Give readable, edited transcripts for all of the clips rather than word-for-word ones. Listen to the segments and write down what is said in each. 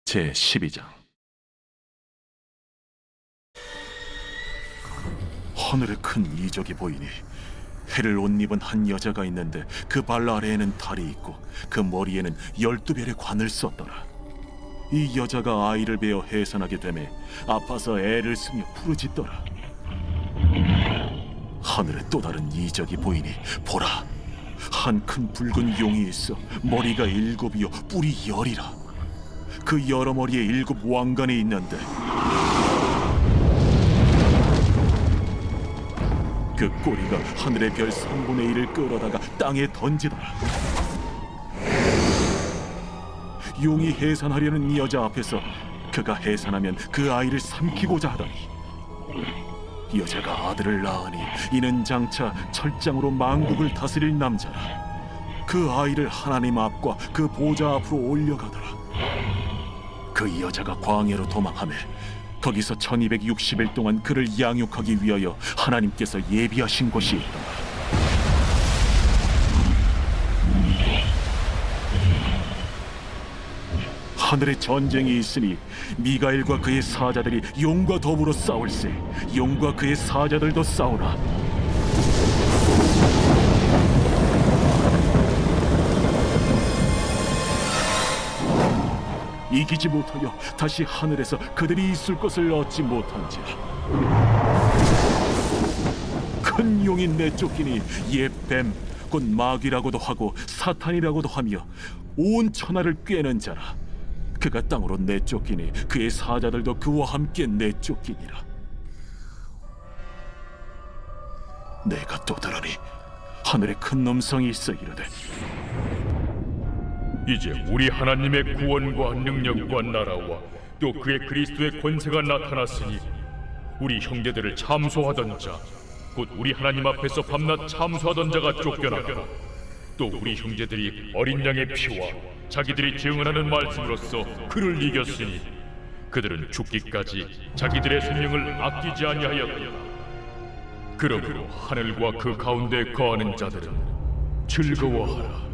제12장. 하늘에 큰 이적이 보이니 해를 옷 입은 한 여자가 있는데 그 발 아래에는 달이 있고 그 머리에는 12별의 관을 썼더라. 이 여자가 아이를 베어 해산하게 되매 아파서 애를 쓰며 부르짖더라. 하늘에 또 다른 이적이 보이니 보라, 한 큰 붉은 용이 있어 머리가 7이요 뿔이 10이라. 그 여러 머리에 7 왕관이 있는데 그 꼬리가 하늘의 별 3분의 1을 끌어다가 땅에 던지더라. 용이 해산하려는 이 여자 앞에서 그가 해산하면 그 아이를 삼키고자 하더니 여자가 아들을 낳으니 이는 장차 철장으로 만국을 다스릴 남자라. 그 아이를 하나님 앞과 그 보좌 앞으로 올려가더라. 그 여자가 광야로 도망하며 거기서 1260일 동안 그를 양육하기 위하여 하나님께서 예비하신 곳이 있더라. 하늘에 전쟁이 있으니 미가엘과 그의 사자들이 용과 더불어 싸울세. 용과 그의 사자들도 싸우나 이기지 못하여 다시 하늘에서 그들이 있을 것을 얻지 못한지라. 큰 용이 내쫓기니 옛 뱀 곧 마귀라고도 하고 사탄이라고도 하며 온 천하를 꿰는 자라. 그가 땅으로 내쫓기니 그의 사자들도 그와 함께 내쫓기니라. 내가 또 들으니 하늘에 큰 음성이 있어 이르되, 이제 우리 하나님의 구원과 능력과 나라와 또 그의 그리스도의 권세가 나타났으니 우리 형제들을 참소하던 자, 곧 우리 하나님 앞에서 밤낮 참소하던 자가 쫓겨났고 또 우리 형제들이 어린 양의 피와 자기들이 증언하는 말씀으로써 그를 이겼으니 그들은 죽기까지 자기들의 생명을 아끼지 아니하였다. 그러므로 하늘과 그 가운데 거하는 자들은 즐거워하라.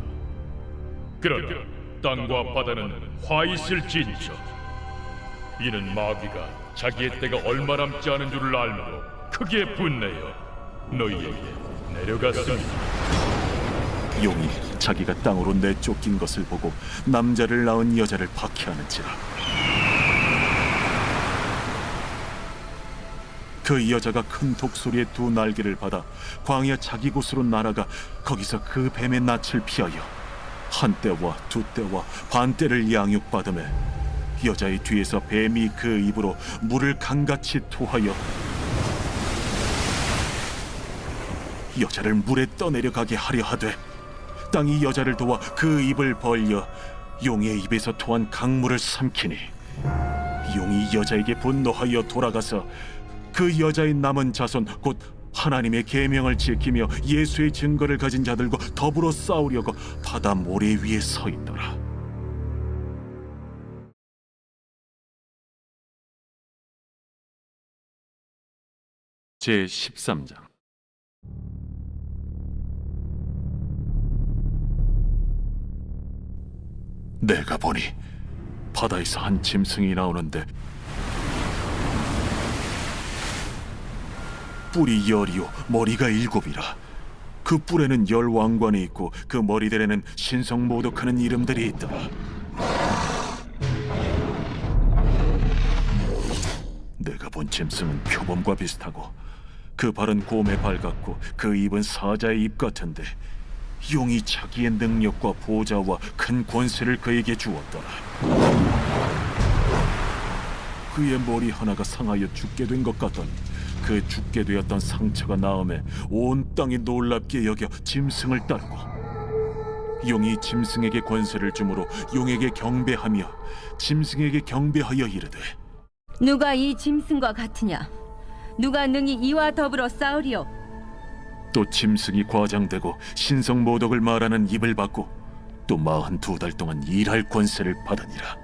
그러나 땅과 바다는 화 있을진저. 이는 마귀가 자기의 때가 얼마 남지 않은 줄을 알므로 크게 분내어 너희에게 내려갔습니다. 용이 자기가 땅으로 내쫓긴 것을 보고 남자를 낳은 여자를 박해하는지라. 그 여자가 큰 독소리의 2 날개를 받아 광야 자기 곳으로 날아가 거기서 그 뱀의 낯을 피하여 한때와 2때와 반때를 양육받으며 여자의 뒤에서 뱀이 그 입으로 물을 강같이 토하여 여자를 물에 떠내려가게 하려 하되 땅이 여자를 도와 그 입을 벌려 용의 입에서 토한 강물을 삼키니 용이 여자에게 분노하여 돌아가서 그 여자의 남은 자손 곧 하나님의 계명을 지키며 예수의 증거를 가진 자들과 더불어 싸우려고 바다 모래 위에 서 있더라. 제13장. 내가 보니 바다에서 한 짐승이 나오는데 뿔이 10이요 머리가 7이라. 그 뿔에는 10 왕관이 있고 그 머리들에는 신성모독하는 이름들이 있더라. 내가 본 짐승은 표범과 비슷하고 그 발은 곰의 발 같고 그 입은 사자의 입 같은데 용이 자기의 능력과 보좌와 큰 권세를 그에게 주었더라. 그의 머리 하나가 상하여 죽게 된 것 같더니 그 죽게 되었던 상처가 나음에 온 땅이 놀랍게 여겨 짐승을 따르고 용이 짐승에게 권세를 주므로 용에게 경배하며 짐승에게 경배하여 이르되, 누가 이 짐승과 같으냐? 누가 능히 이와 더불어 싸우리요? 또 짐승이 과장되고 신성모독을 말하는 입을 받고 또 42달 동안 일할 권세를 받으니라.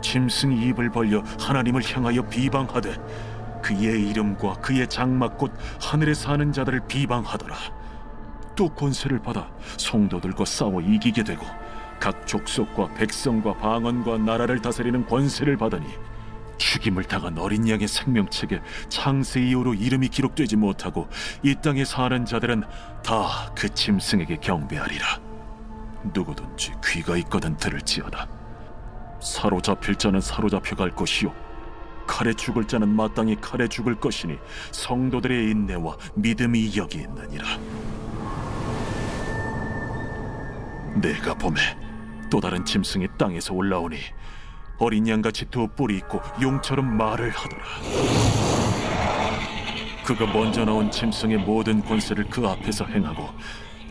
짐승이 입을 벌려 하나님을 향하여 비방하되 그의 이름과 그의 장막 곧 하늘에 사는 자들을 비방하더라. 또 권세를 받아 성도들과 싸워 이기게 되고 각 족속과 백성과 방언과 나라를 다스리는 권세를 받으니 죽임을 당한 어린 양의 생명책에 창세 이후로 이름이 기록되지 못하고 이 땅에 사는 자들은 다 그 짐승에게 경배하리라. 누구든지 귀가 있거든 들을지어다. 사로잡힐 자는 사로잡혀 갈 것이요 칼에 죽을 자는 마땅히 칼에 죽을 것이니 성도들의 인내와 믿음이 여기 있느니라. 내가 보매 또 다른 짐승이 땅에서 올라오니 어린 양같이 두 뿔이 있고 용처럼 말을 하더라. 그가 먼저 나온 짐승의 모든 권세를 그 앞에서 행하고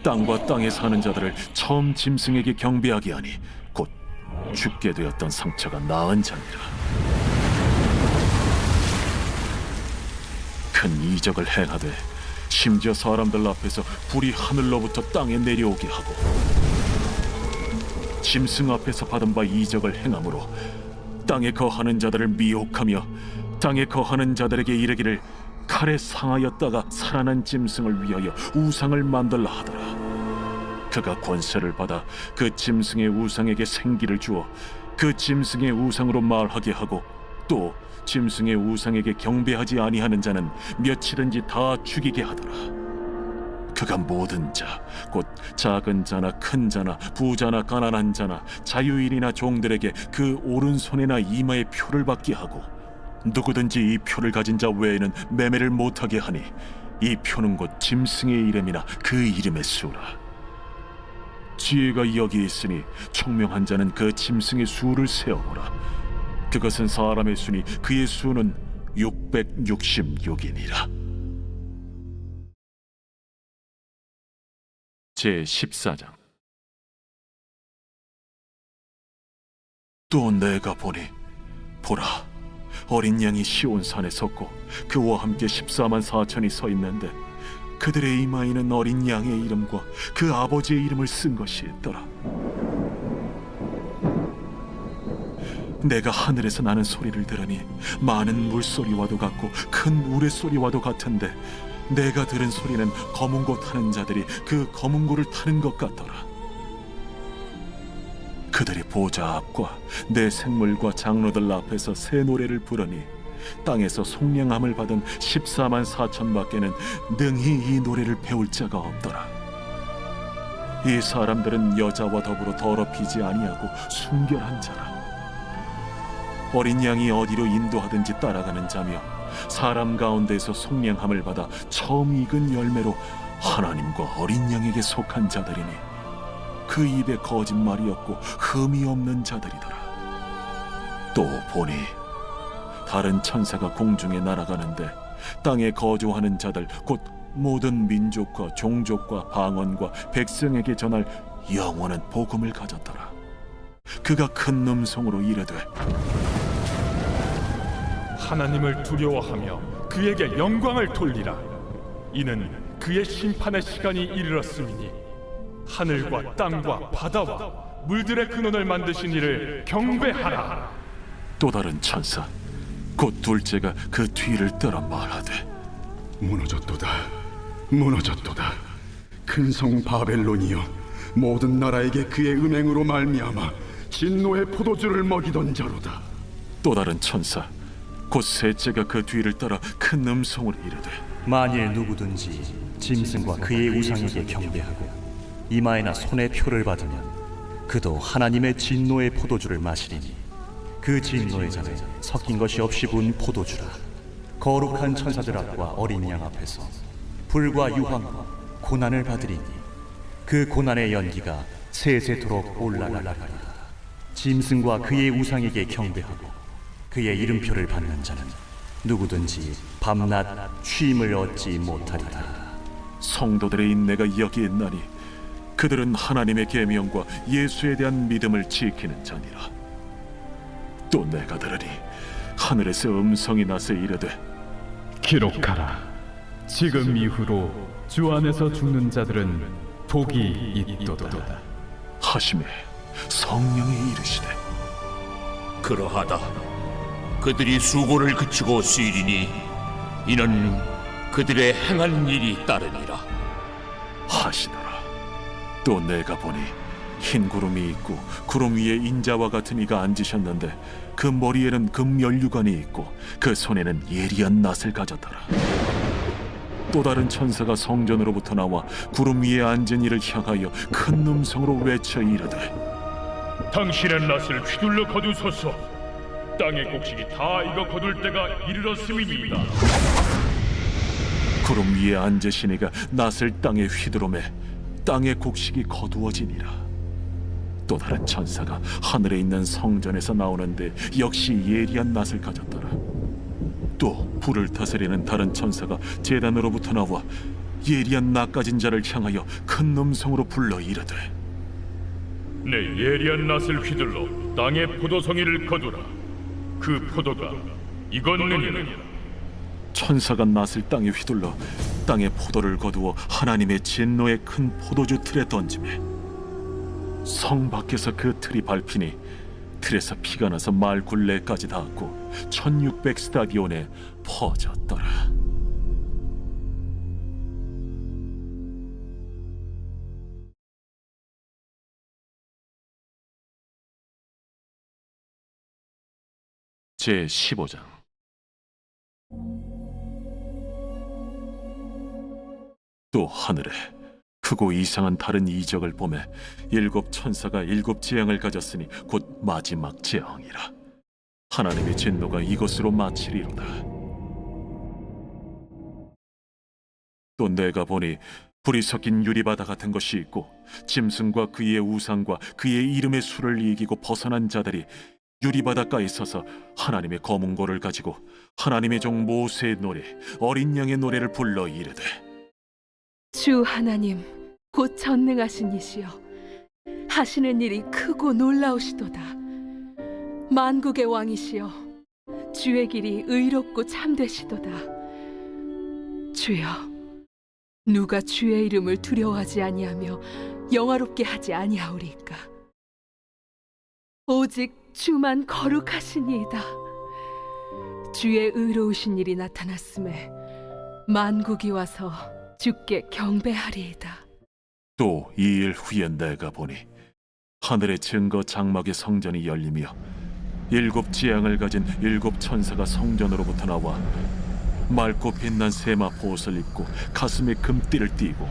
땅과 땅에 사는 자들을 처음 짐승에게 경배하게 하니 곧 죽게 되었던 상처가 나은 자니라. 큰 이적을 행하되 심지어 사람들 앞에서 불이 하늘로부터 땅에 내려오게 하고 짐승 앞에서 받은 바 이적을 행함으로 땅에 거하는 자들을 미혹하며 땅에 거하는 자들에게 이르기를 칼에 상하였다가 살아난 짐승을 위하여 우상을 만들라 하더라. 그가 권세를 받아 그 짐승의 우상에게 생기를 주어 그 짐승의 우상으로 말하게 하고 또 짐승의 우상에게 경배하지 아니하는 자는 며칠든지 다 죽이게 하더라. 그가 모든 자, 곧 작은 자나 큰 자나 부자나 가난한 자나 자유인이나 종들에게 그 오른손이나 이마에 표를 받게 하고 누구든지 이 표를 가진 자 외에는 매매를 못하게 하니 이 표는 곧 짐승의 이름이나 그 이름의 수라. 지혜가 여기 있으니 총명한 자는 그 짐승의 수를 세어보라. 그것은 사람의 수니 그의 수는 666이니라. 제14장. 또 내가 보니 보라 어린 양이 시온산에 섰고 그와 함께 14만 4천이 서 있는데 그들의 이마에는 어린 양의 이름과 그 아버지의 이름을 쓴 것이 있더라. 내가 하늘에서 나는 소리를 들으니 많은 물소리와도 같고 큰 우레소리와도 같은데 내가 들은 소리는 검은 고 타는 자들이 그 검은 고를 타는 것 같더라. 그들이 보좌 앞과 내 생물과 장로들 앞에서 새 노래를 부르니 땅에서 속량함을 받은 14만 4천 밖에는 능히 이 노래를 배울 자가 없더라. 이 사람들은 여자와 더불어 더럽히지 아니하고 순결한 자라. 어린 양이 어디로 인도하든지 따라가는 자며 사람 가운데에서 속량함을 받아 처음 익은 열매로 하나님과 어린 양에게 속한 자들이니 그 입에 거짓말이 없고 흠이 없는 자들이더라. 또 보니 다른 천사가 공중에 날아가는데 땅에 거주하는 자들 곧 모든 민족과 종족과 방언과 백성에게 전할 영원한 복음을 가졌더라. 그가 큰 음성으로 이르되 하나님을 두려워하며 그에게 영광을 돌리라. 이는 그의 심판의 시간이 이르렀음이니 하늘과 땅과 바다와 물들의 근원을 만드신 이를 경배하라. 또 다른 천사 곧 둘째가 그 뒤를 따라 말하되 무너졌도다, 무너졌도다. 큰 성 바벨론이여, 모든 나라에게 그의 음행으로 말미암아 진노의 포도주를 먹이던 자로다. 또 다른 천사 곧 셋째가 그 뒤를 따라 큰 음성으로 이르되 만일 누구든지 짐승과 그의 우상에게 경배하고 이마에나 손에 표를 받으면 그도 하나님의 진노의 포도주를 마시리니 그 진노의 잔은 섞인 것이 없이 부은 포도주라. 거룩한 천사들 앞과 어린 양 앞에서 불과 유황과 고난을 받으리니 그 고난의 연기가 세세토록 올라가리라. 짐승과 그의 우상에게 경배하고 그의 이름표를 받는 자는 누구든지 밤낮 쉼을 얻지 못하리라. 성도들의 인내가 여기 있나니 그들은 하나님의 계명과 예수에 대한 믿음을 지키는 자니라. 또 내가 들으니 하늘에서 음성이 나서 이르되 기록하라. 지금 이후로 주 안에서 죽는 자들은 복이 있도다. 하심에 성령이 이르시되 그러하다. 그들이 수고를 그치고 쉬리니 이는 그들의 행한 일이 따르니라 하시더라. 또 내가 보니 흰 구름이 있고 구름 위에 인자와 같은 이가 앉으셨는데 그 머리에는 금면류관이 있고 그 손에는 예리한 낫을 가졌더라. 또 다른 천사가 성전으로부터 나와 구름 위에 앉은 이를 향하여 큰 음성으로 외쳐 이르되 당신의 낫을 휘둘러 거두소서. 땅의 곡식이 다 익어 거둘 때가 이르렀음이니이다. 구름 위에 앉으신 이가 낫을 땅에 휘두르매 땅의 곡식이 거두어지니라. 또 다른 천사가 하늘에 있는 성전에서 나오는데 역시 예리한 낫을 가졌더라. 또 불을 다스리는 다른 천사가 제단으로부터 나와 예리한 낫 가진 자를 향하여 큰 음성으로 불러 이르되 내 예리한 낫을 휘둘러 땅의 포도송이를 거두라. 그 포도가 익었느니라. 천사가 낫을 땅에 휘둘러 땅의 포도를 거두어 하나님의 진노의 큰 포도주 틀에 던지매 성 밖에서 그 틀이 밟히니 틀에서 피가 나서 말 굴레까지 닿았고 1600 스타디온에 퍼졌더라. 제 15장. 또 하늘에 크고 이상한 다른 이적을 보매 일곱 천사가 일곱 재앙을 가졌으니 곧 마지막 재앙이라. 하나님의 진노가 이것으로 마치리로다. 또 내가 보니 불이 섞인 유리바다 같은 것이 있고 짐승과 그의 우상과 그의 이름의 수를 이기고 벗어난 자들이 유리바닷가에 서서 하나님의 검은고를 가지고 하나님의 종 모세의 노래 어린 양의 노래를 불러 이르되 주 하나님 곧 전능하신 이시여 하시는 일이 크고 놀라우시도다. 만국의 왕이시여 주의 길이 의롭고 참되시도다. 주여 누가 주의 이름을 두려워하지 아니하며 영화롭게 하지 아니하오리까. 오직 주만 거룩하시니이다. 주의 의로우신 일이 나타났음에 만국이 와서 주께 경배하리이다. 또 2일 후에 내가 보니 하늘의 증거 장막의 성전이 열리며 일곱 지향을 가진 일곱 천사가 성전으로부터 나와 맑고 빛난 세마포 옷을 입고 가슴에 금띠를 띠고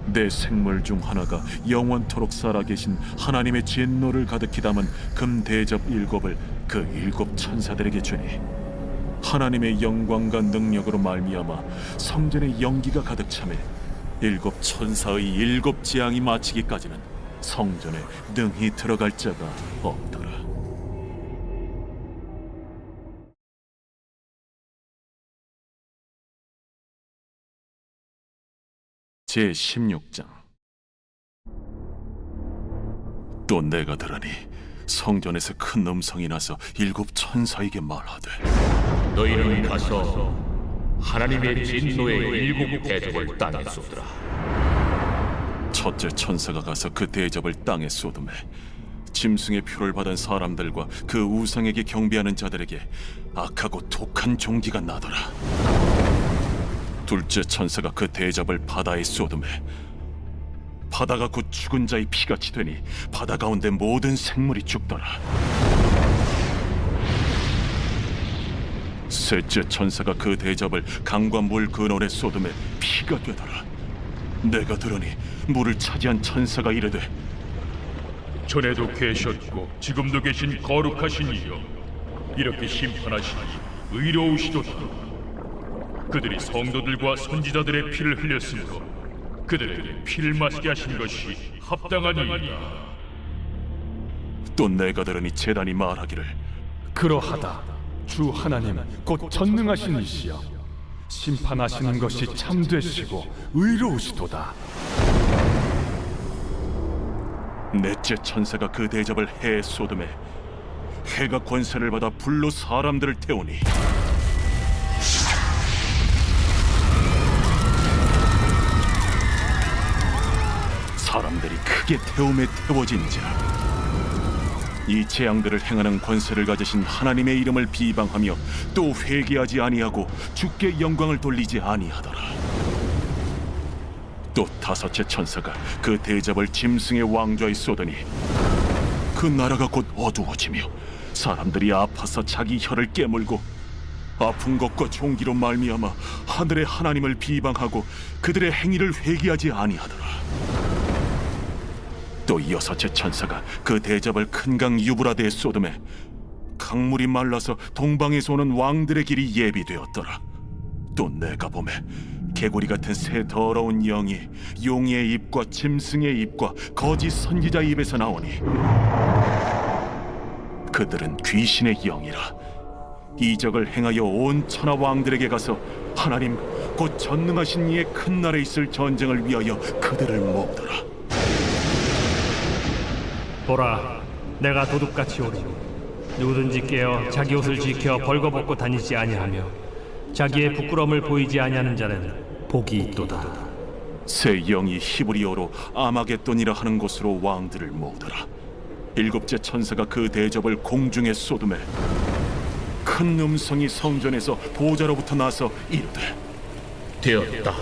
내 생물 중 하나가 영원토록 살아계신 하나님의 진노를 가득히 담은 금 대접 일곱을 그 일곱 천사들에게 주니 하나님의 영광과 능력으로 말미암아 성전에 연기가 가득 차매 일곱 천사의 일곱 재앙이 마치기까지는 성전에 능히 들어갈 자가 없더라. 제 16장. 또 내가 들으니 성전에서 큰 음성이 나서 일곱 천사에게 말하되 너희는 가서 하나님의 진노의 일곱 대접을 땅에 쏟으라. 첫째 천사가 가서 그 대접을 땅에 쏟음에 짐승의 표를 받은 사람들과 그 우상에게 경배하는 자들에게 악하고 독한 종기가 나더라. 둘째 천사가 그 대접을 바다에 쏟음에 바다가 곧 죽은 자의 피같이 되니 바다 가운데 모든 생물이 죽더라. 셋째 천사가 그 대접을 강과 물 근원에 쏟음에 피가 되더라. 내가 들으니 물을 차지한 천사가 이르되 전에도 계셨고 지금도 계신 거룩하신 이여 이렇게 심판하시니 의로우시도다. 그들이 성도들과 선지자들의 피를 흘렸으므로 그들에게 피를 마시게 하신 것이 합당하니이다. 또 내가 들으니 제단이 말하기를 그러하다. 주 하나님 곧 전능하신 이시여 심판하시는 것이 참되시고 의로우시도다. 넷째 천사가 그 대접을 해에 쏟음에 해가 권세를 받아 불로 사람들을 태우니 사람들이 크게 태움에 태워진지라. 이 재앙들을 행하는 권세를 가지신 하나님의 이름을 비방하며 또 회개하지 아니하고 주께 영광을 돌리지 아니하더라. 또 다섯째 천사가 그 대접을 짐승의 왕좌에 쏟으니 그 나라가 곧 어두워지며 사람들이 아파서 자기 혀를 깨물고 아픈 것과 종기로 말미암아 하늘의 하나님을 비방하고 그들의 행위를 회개하지 아니하더라. 또 여섯째 천사가 그 대접을 큰 강 유브라데에 쏟음에 강물이 말라서 동방에서 오는 왕들의 길이 예비되었더라. 또 내가 보매 개구리 같은 새 더러운 영이 용의 입과 짐승의 입과 거짓 선지자 입에서 나오니 그들은 귀신의 영이라. 이적을 행하여 온 천하 왕들에게 가서 하나님 곧 전능하신 이의 큰 날에 있을 전쟁을 위하여 그들을 모으더라. 보라, 내가 도둑같이 오리니 누구든지 깨어 자기 옷을 지켜 벌거벗고 다니지 아니하며 자기의 부끄러움을 보이지 아니하는 자는 복이 있도다. 새 영이 히브리어로 아마겟돈이라 하는 곳으로 왕들을 모으더라. 일곱째 천사가 그 대접을 공중에 쏟음에 큰 음성이 성전에서 보좌로부터 나서 이르되 되었다.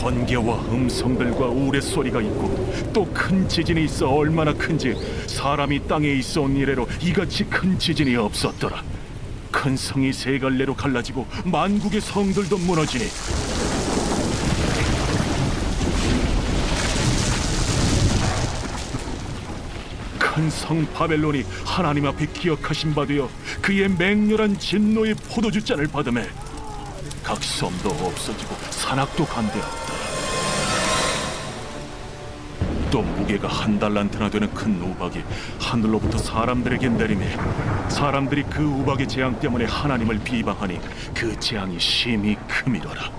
번개와 음성들과 우레소리가 있고 또 큰 지진이 있어 얼마나 큰지 사람이 땅에 있어 온 이래로 이같이 큰 지진이 없었더라. 큰 성이 세 갈래로 갈라지고 만국의 성들도 무너지니 큰 성 바벨론이 하나님 앞에 기억하신 바 되어 그의 맹렬한 진노의 포도주잔을 받음에 각 섬도 없어지고 산악도 간대하였다. 또 무게가 한 달란트나 되는 큰 우박이 하늘로부터 사람들에게 내리매 사람들이 그 우박의 재앙 때문에 하나님을 비방하니 그 재앙이 심히 크미더라.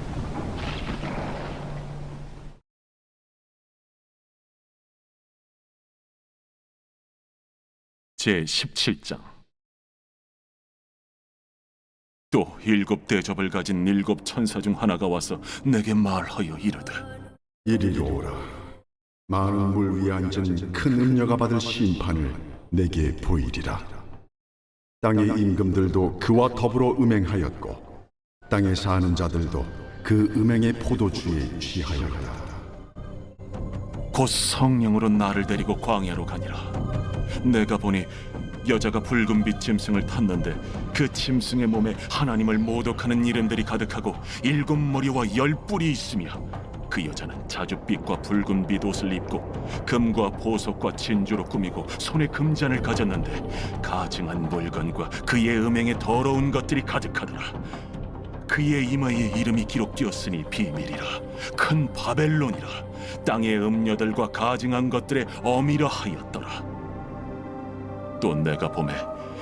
제17장. 또 일곱 대접을 가진 일곱 천사 중 하나가 와서 내게 말하여 이르되 이리로 오라. 많은 물 위에 앉은 큰 음녀가 받을 심판을 내게 보이리라. 땅의 임금들도 그와 더불어 음행하였고 땅에 사는 자들도 그 음행의 포도주에 취하였다. 곧 성령으로 나를 데리고 광야로 가니라. 내가 보니 여자가 붉은빛 짐승을 탔는데 그 짐승의 몸에 하나님을 모독하는 이름들이 가득하고 7머리와 10뿔이 있으며 그 여자는 자줏빛과 붉은빛 옷을 입고 금과 보석과 진주로 꾸미고 손에 금잔을 가졌는데 가증한 물건과 그의 음행에 더러운 것들이 가득하더라. 그의 이마에 이름이 기록되었으니 비밀이라. 큰 바벨론이라. 땅의 음녀들과 가증한 것들의 어미라 하였더라. 또 내가 보매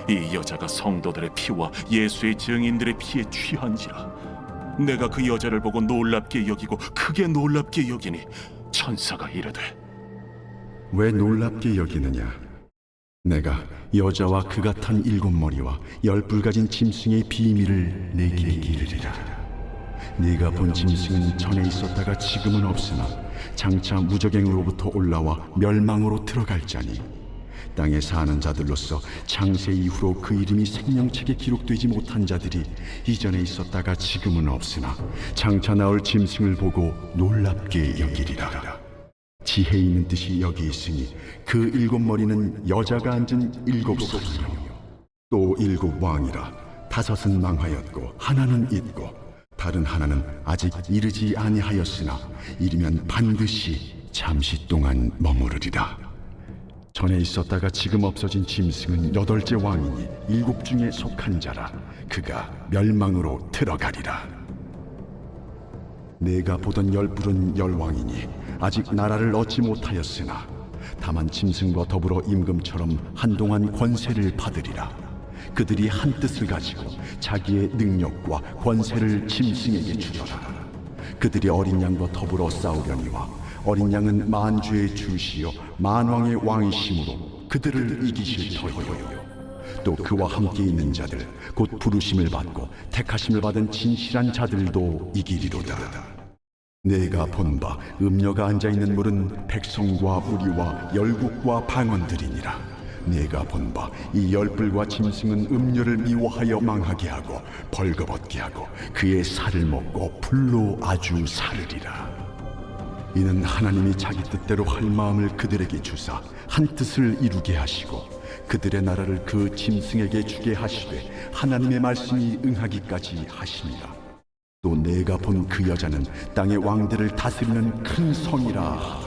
이 여자가 성도들의 피와 예수의 증인들의 피에 취한지라. 내가 그 여자를 보고 놀랍게 여기고 크게 놀랍게 여기니 천사가 이르되 왜 놀랍게 여기느냐? 내가 여자와 그가 탄 7머리와 10뿔 가진 짐승의 비밀을 내게 이르리라. 네가 본 짐승은 전에 있었다가 지금은 없으나 장차 무적행으로부터 올라와 멸망으로 들어갈 자니 땅에 사는 자들로서 창세 이후로 그 이름이 생명책에 기록되지 못한 자들이 이전에 있었다가 지금은 없으나 장차 나올 짐승을 보고 놀랍게 여기리라. 지혜 있는 뜻이 여기 있으니 그 7머리는 여자가 앉은 7사람이요 또 7왕이라. 5은 망하였고 하나는 있고 다른 하나는 아직 이르지 아니하였으나 이르면 반드시 잠시 동안 머무르리라. 전에 있었다가 지금 없어진 짐승은 8째 왕이니 7 중에 속한 자라. 그가 멸망으로 들어가리라. 내가 보던 10뿔은 10왕이니 아직 나라를 얻지 못하였으나 다만 짐승과 더불어 임금처럼 한동안 권세를 받으리라. 그들이 한 뜻을 가지고 자기의 능력과 권세를 짐승에게 주더라. 그들이 어린 양과 더불어 싸우려니와 어린 양은 만주의 주시요 만왕의 왕이심으로 그들을 이기실 터이요. 또 그와 함께 있는 자들 곧 부르심을 받고 택하심을 받은 진실한 자들도 이기리로다. 내가 본 바 음녀가 앉아있는 물은 백성과 무리와 열국과 방언들이니라. 내가 본 바 이 10뿔과 짐승은 음녀를 미워하여 망하게 하고 벌거벗게 하고 그의 살을 먹고 불로 아주 사르리라. 이는 하나님이 자기 뜻대로 할 마음을 그들에게 주사 한 뜻을 이루게 하시고 그들의 나라를 그 짐승에게 주게 하시되 하나님의 말씀이 응하기까지 하시니라. 또 내가 본 그 여자는 땅의 왕들을 다스리는 큰 성이라